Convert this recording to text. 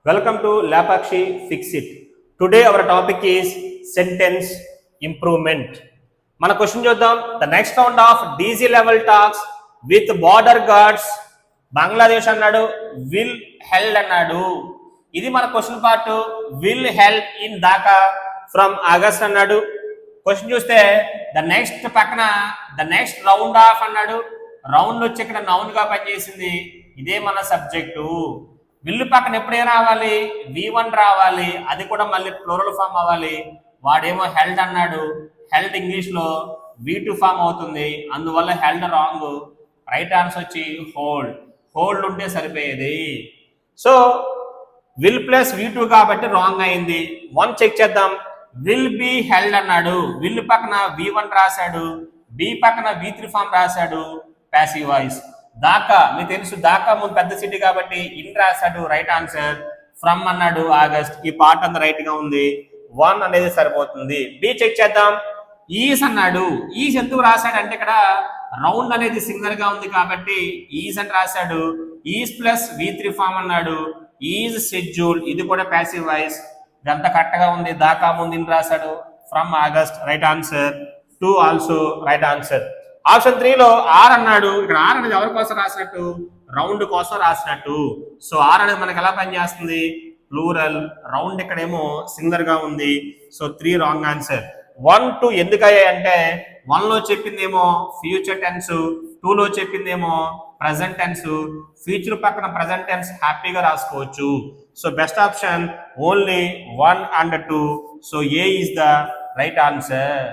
Welcome to Lapakshi Fix It. Today our topic is sentence improvement. మన question చూద్దాం. The next round of DZ level talks with border guards Bangladesh అన్నాడు, will held అన్నాడు. ఇది మన question part. will held in Dhaka from August అన్నాడు. Question చూస్తే the next పక్కన the next round of అన్నాడు. రౌండ్ వచ్చి ఇక్కడ నౌన్ గా పనిచేసింది. ఇదే మన సబ్జెక్టు. విల్లు పక్కన ఎప్పుడే రావాలి, V1 రావాలి, అది కూడా మళ్ళీ ప్లూరల్ ఫామ్ అవ్వాలి. వాడేమో హెల్డ్ అన్నాడు, హెల్డ్ ఇంగ్లీష్ లో V2 ఫామ్ అవుతుంది, అందువల్ల హెల్డ్ రాంగ్. రైట్ ఆన్సర్ వచ్చి హోల్డ్. హోల్డ్ ఉంటే సరిపోయేది. సో విల్ ప్లస్ V2 కాబట్టి రాంగ్ అయింది. 1 చెక్ చేద్దాం. విల్ బి హెల్డ్ అన్నాడు, విల్ పక్కన V1 రాశాడు, బి పక్కన V3 ఫామ్ రాశాడు, ప్యాసివ్ వాయిస్. దాకా మీకు తెలుసు, దాకా ముందు పెద్ద సిటీ కాబట్టి ఇన్ రాశాడు, రైట్ ఆన్సర్. ఫ్రమ్ అన్నాడు, ఆగస్ట్. ఈ పార్ట్ అంత రైట్ గా ఉంది. 1 అనేది సరిపోతుంది. బి చెక్ చేద్దాం. ఈస్ అన్నాడు. ఈస్ ఎందుకు రాశాడు అంటే ఇక్కడ రౌండ్ అనేది సింగల్ గా ఉంది కాబట్టి ఈస్ అని రాశాడు. ఈస్ ప్లస్ V3 ఫామ్ అన్నాడు. ఈజ్ షెడ్యూల్, ఇది కూడా ప్యాసివ్ వాయిస్. ఇదంతా కరెక్ట్ గా ఉంది. దాకా ముందు ఇన్ రాశాడు, from August, right answer. 2 also right answer. Option 3 లో ఆర్ అన్నాడు. ఇక్కడ ఆర్ అనేది ఎవరి కోసం రాసినట్టు, రౌండ్ కోసం రాసినట్టు. సో ఆర్ అనేది మనకి ఎలా పనిచేస్తుంది, ప్లూరల్. రౌండ్ ఇక్కడేమో సింగులర్ గా ఉంది. So 3 wrong answer. 1, 2 ఎందుకు అయ్యాయి అంటే 1 లో చెప్పిందేమో ఫ్యూచర్ టెన్స్, 2 లో చెప్పిందేమో ప్రజెంట్ టెన్స్. ఫ్యూచర్ పక్కన ప్రజెంట్ టెన్స్ హ్యాపీగా రాసుకోవచ్చు. So best option only 1 and 2. So A is the right answer.